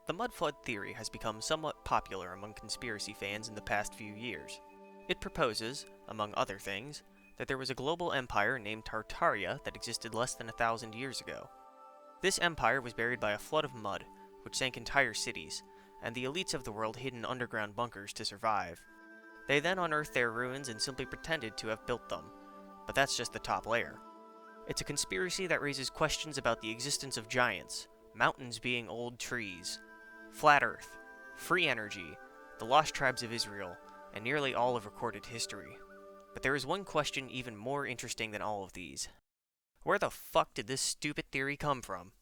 The mud flood theory has become somewhat popular among conspiracy fans in the past few years. It proposes, among other things, that there was a global empire named Tartaria that existed less than 1,000 years ago. This empire was buried by a flood of mud, which sank entire cities, and the elites of the world hid in underground bunkers to survive. They then unearthed their ruins and simply pretended to have built them, but that's just the top layer. It's a conspiracy that raises questions about the existence of giants, mountains being old trees, flat Earth, free energy, the lost tribes of Israel, and nearly all of recorded history. But there is one question even more interesting than all of these. Where the fuck did this stupid theory come from?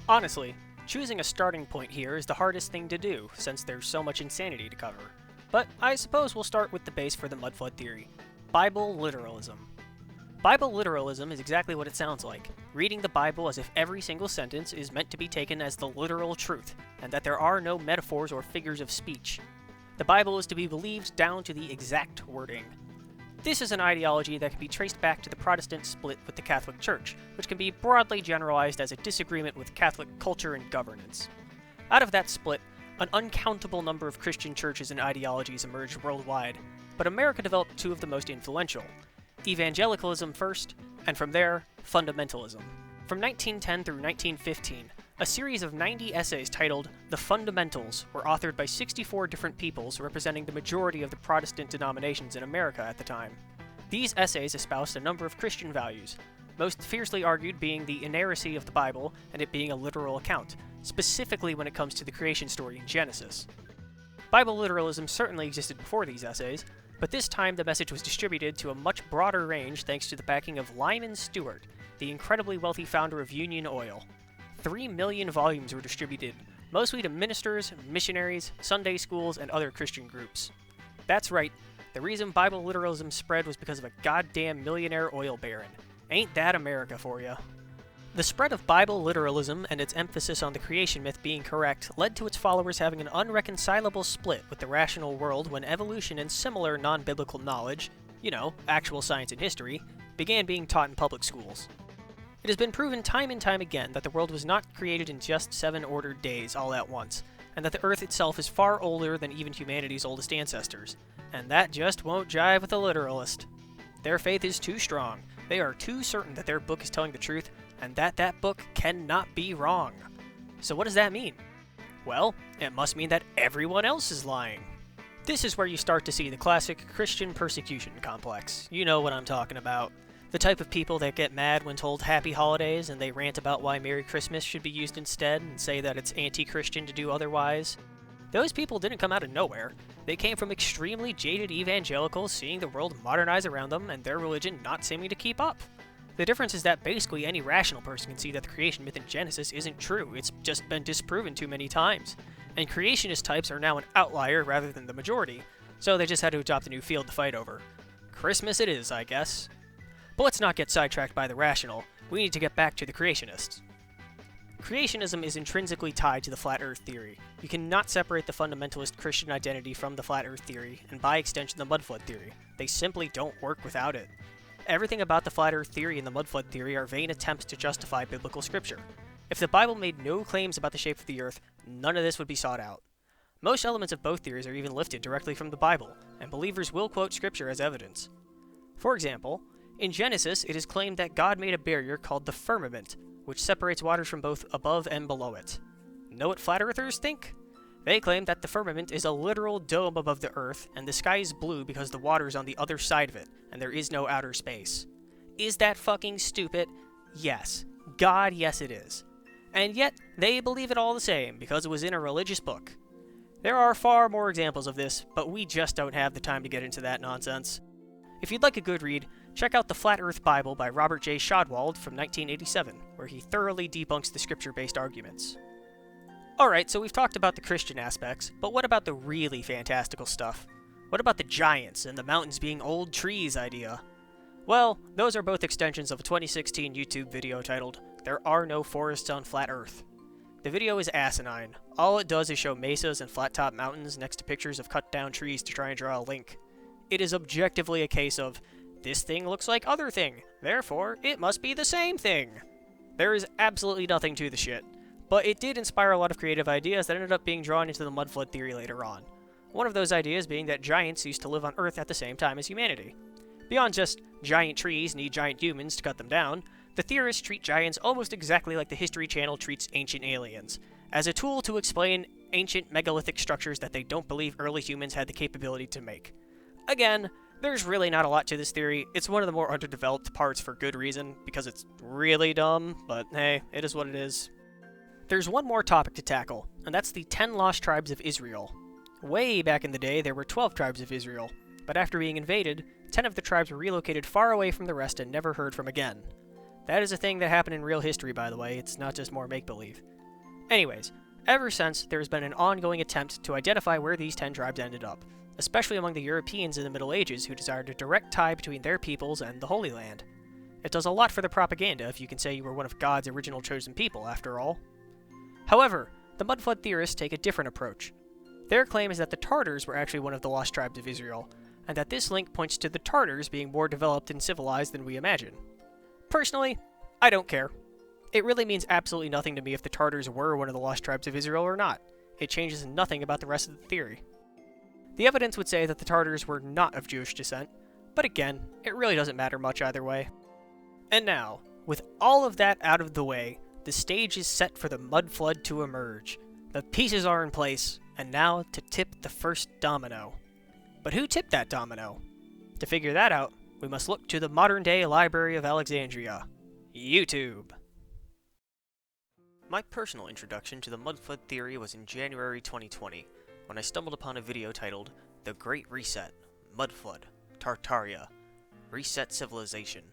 Honestly, choosing a starting point here is the hardest thing to do, since there's so much insanity to cover. But I suppose we'll start with the base for the mud flood theory: Bible literalism. Bible literalism is exactly what it sounds like, reading the Bible as if every single sentence is meant to be taken as the literal truth, and that there are no metaphors or figures of speech. The Bible is to be believed down to the exact wording. This is an ideology that can be traced back to the Protestant split with the Catholic Church, which can be broadly generalized as a disagreement with Catholic culture and governance. Out of that split, an uncountable number of Christian churches and ideologies emerged worldwide, but America developed two of the most influential: evangelicalism first, and from there, fundamentalism. From 1910 through 1915, a series of 90 essays titled The Fundamentals were authored by 64 different peoples representing the majority of the Protestant denominations in America at the time. These essays espoused a number of Christian values, most fiercely argued being the inerrancy of the Bible and it being a literal account, specifically when it comes to the creation story in Genesis. Bible literalism certainly existed before these essays, but this time the message was distributed to a much broader range thanks to the backing of Lyman Stewart, the incredibly wealthy founder of Union Oil. 3 million volumes were distributed, mostly to ministers, missionaries, Sunday schools, and other Christian groups. That's right, the reason Bible literalism spread was because of a goddamn millionaire oil baron. Ain't that America for ya? The spread of Bible literalism and its emphasis on the creation myth being correct led to its followers having an unreconcilable split with the rational world when evolution and similar non-biblical knowledge, actual science and history, began being taught in public schools. It has been proven time and time again that the world was not created in just 7 ordered days all at once, and that the Earth itself is far older than even humanity's oldest ancestors, and that just won't jive with a literalist. Their faith is too strong, they are too certain that their book is telling the truth, and that book cannot be wrong. So what does that mean? Well, it must mean that everyone else is lying. This is where you start to see the classic Christian persecution complex. You know what I'm talking about. The type of people that get mad when told happy holidays and they rant about why Merry Christmas should be used instead and say that it's anti-Christian to do otherwise. Those people didn't come out of nowhere. They came from extremely jaded evangelicals seeing the world modernize around them and their religion not seeming to keep up. The difference is that basically any rational person can see that the creation myth in Genesis isn't true. It's just been disproven too many times. And creationist types are now an outlier rather than the majority, so they just had to adopt a new field to fight over. Christmas it is, I guess. But let's not get sidetracked by the rational. We need to get back to the creationists. Creationism is intrinsically tied to the flat earth theory. You cannot separate the fundamentalist Christian identity from the flat earth theory, and by extension the mud flood theory. They simply don't work without it. Everything about the flat earth theory and the mud flood theory are vain attempts to justify biblical scripture. If the Bible made no claims about the shape of the earth, none of this would be sought out. Most elements of both theories are even lifted directly from the Bible, and believers will quote scripture as evidence. For example, in Genesis, it is claimed that God made a barrier called the firmament, which separates waters from both above and below it. Know what flat earthers think? They claim that the firmament is a literal dome above the earth, and the sky is blue because the water is on the other side of it, and there is no outer space. Is that fucking stupid? Yes. God, yes it is. And yet, they believe it all the same, because it was in a religious book. There are far more examples of this, but we just don't have the time to get into that nonsense. If you'd like a good read, check out The Flat Earth Bible by Robert J. Shadwald from 1987, where he thoroughly debunks the scripture-based arguments. Alright, so we've talked about the Christian aspects, but what about the really fantastical stuff? What about the giants and the mountains being old trees idea? Well, those are both extensions of a 2016 YouTube video titled, "There Are No Forests on Flat Earth." The video is asinine. All it does is show mesas and flat-top mountains next to pictures of cut-down trees to try and draw a link. It is objectively a case of, this thing looks like other thing, therefore it must be the same thing. There is absolutely nothing to the shit, but it did inspire a lot of creative ideas that ended up being drawn into the mud flood theory later on. One of those ideas being that giants used to live on Earth at the same time as humanity. Beyond just giant trees need giant humans to cut them down, the theorists treat giants almost exactly like the History Channel treats ancient aliens, as a tool to explain ancient megalithic structures that they don't believe early humans had the capability to make. Again, there's really not a lot to this theory. It's one of the more underdeveloped parts for good reason, because it's really dumb, but hey, it is what it is. There's one more topic to tackle, and that's the 10 lost tribes of Israel. Way back in the day, there were 12 tribes of Israel, but after being invaded, 10 of the tribes were relocated far away from the rest and never heard from again. That is a thing that happened in real history, by the way, it's not just more make-believe. Anyways, ever since, there has been an ongoing attempt to identify where these 10 tribes ended up, especially among the Europeans in the Middle Ages who desired a direct tie between their peoples and the Holy Land. It does a lot for the propaganda if you can say you were one of God's original chosen people, after all. However, the mud flood theorists take a different approach. Their claim is that the Tartars were actually one of the lost tribes of Israel, and that this link points to the Tartars being more developed and civilized than we imagine. Personally, I don't care. It really means absolutely nothing to me if the Tartars were one of the lost tribes of Israel or not. It changes nothing about the rest of the theory. The evidence would say that the Tartars were not of Jewish descent, but again, it really doesn't matter much either way. And now, with all of that out of the way, the stage is set for the mud flood to emerge. The pieces are in place, and now to tip the first domino. But who tipped that domino? To figure that out, we must look to the modern-day Library of Alexandria, YouTube. My personal introduction to the mud flood theory was in January 2020, when I stumbled upon a video titled The Great Reset, Mud Flood, Tartaria, Reset Civilization,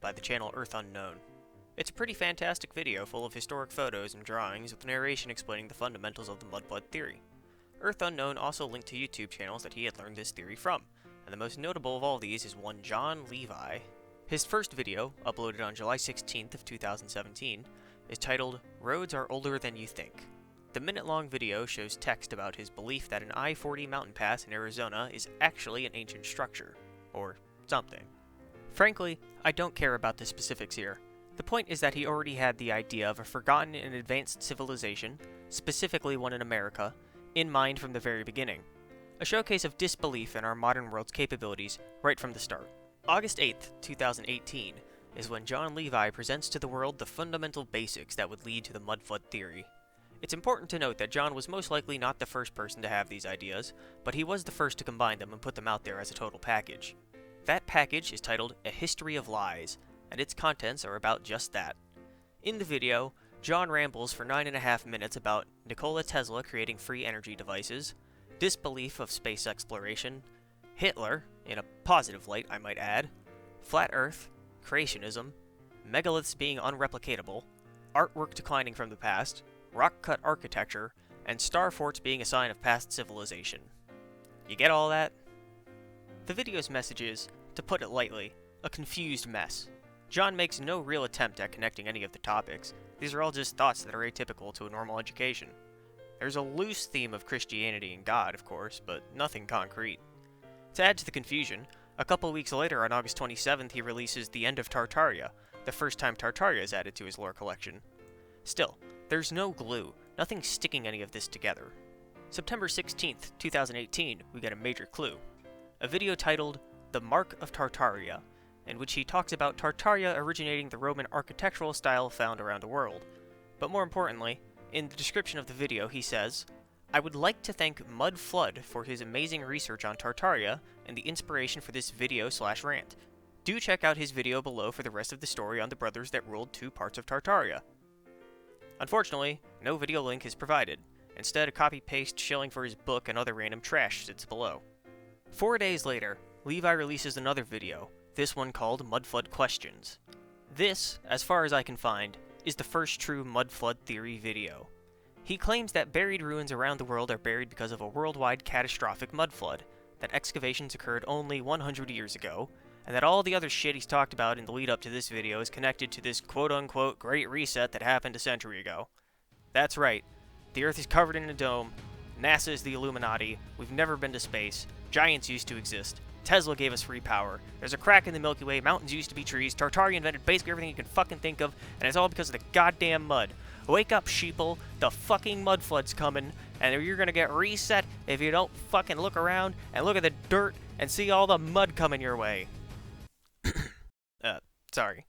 by the channel Earth Unknown. It's a pretty fantastic video full of historic photos and drawings with narration explaining the fundamentals of the mud flood theory. Earth Unknown also linked to YouTube channels that he had learned this theory from, and the most notable of all these is one John Levi. His first video, uploaded on July 16th of 2017, is titled Roads Are Older Than You Think. The minute-long video shows text about his belief that an I-40 mountain pass in Arizona is actually an ancient structure, or something. Frankly, I don't care about the specifics here. The point is that he already had the idea of a forgotten and advanced civilization, specifically one in America, in mind from the very beginning. A showcase of disbelief in our modern world's capabilities right from the start. August 8th, 2018, is when John Levi presents to the world the fundamental basics that would lead to the mud flood theory. It's important to note that John was most likely not the first person to have these ideas, but he was the first to combine them and put them out there as a total package. That package is titled A History of Lies, and its contents are about just that. In the video, John rambles for 9.5 minutes about Nikola Tesla creating free energy devices, disbelief of space exploration, Hitler, in a positive light I might add, flat Earth, creationism, megaliths being unreplicatable, artwork declining from the past, rock-cut architecture, and star forts being a sign of past civilization. You get all that? The video's message is, to put it lightly, a confused mess. John makes no real attempt at connecting any of the topics. These are all just thoughts that are atypical to a normal education. There's a loose theme of Christianity and God, of course, but nothing concrete. To add to the confusion, a couple weeks later on August 27th he releases The End of Tartaria, the first time Tartaria is added to his lore collection. Still, there's no glue, nothing sticking any of this together. September 16th, 2018, we get a major clue. A video titled The Mark of Tartaria, in which he talks about Tartaria originating the Roman architectural style found around the world. But more importantly, in the description of the video he says, I would like to thank Mud Flood for his amazing research on Tartaria and the inspiration for this video/rant. Do check out his video below for the rest of the story on the brothers that ruled 2 parts of Tartaria. Unfortunately, no video link is provided. Instead, a copy-paste shilling for his book and other random trash sits below. 4 days later, Levi releases another video, this one called Mud Flood Questions. This, as far as I can find, is the first true mud flood theory video. He claims that buried ruins around the world are buried because of a worldwide catastrophic mud flood, that excavations occurred only 100 years ago, and that all the other shit he's talked about in the lead up to this video is connected to this quote-unquote Great Reset that happened a century ago. That's right. The Earth is covered in a dome, NASA is the Illuminati, we've never been to space, giants used to exist, Tesla gave us free power, there's a crack in the Milky Way, mountains used to be trees, Tartaria invented basically everything you can fucking think of, and it's all because of the goddamn mud. Wake up, sheeple, the fucking mud flood's coming, and you're gonna get reset if you don't fucking look around and look at the dirt and see all the mud coming your way. Sorry.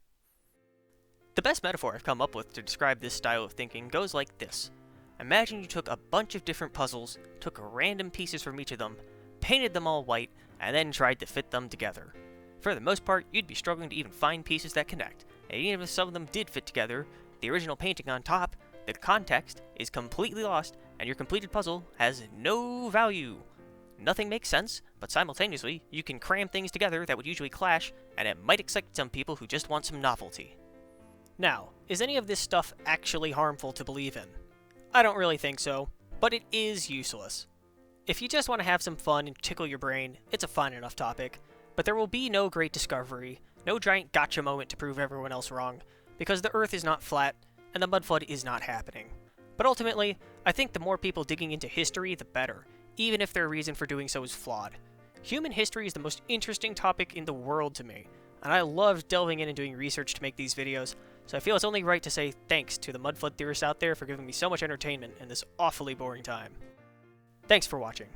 The best metaphor I've come up with to describe this style of thinking goes like this. Imagine you took a bunch of different puzzles, took random pieces from each of them, painted them all white, and then tried to fit them together. For the most part, you'd be struggling to even find pieces that connect, and even if some of them did fit together, the original painting on top, the context, is completely lost, and your completed puzzle has no value. Nothing makes sense, but simultaneously, you can cram things together that would usually clash, and it might excite some people who just want some novelty. Now, is any of this stuff actually harmful to believe in? I don't really think so, but it is useless. If you just want to have some fun and tickle your brain, it's a fine enough topic, but there will be no great discovery, no giant gotcha moment to prove everyone else wrong, because the Earth is not flat, and the mud flood is not happening. But ultimately, I think the more people digging into history, the better, even if their reason for doing so is flawed. Human history is the most interesting topic in the world to me, and I love delving in and doing research to make these videos, so I feel it's only right to say thanks to the mud flood theorists out there for giving me so much entertainment in this awfully boring time. Thanks for watching.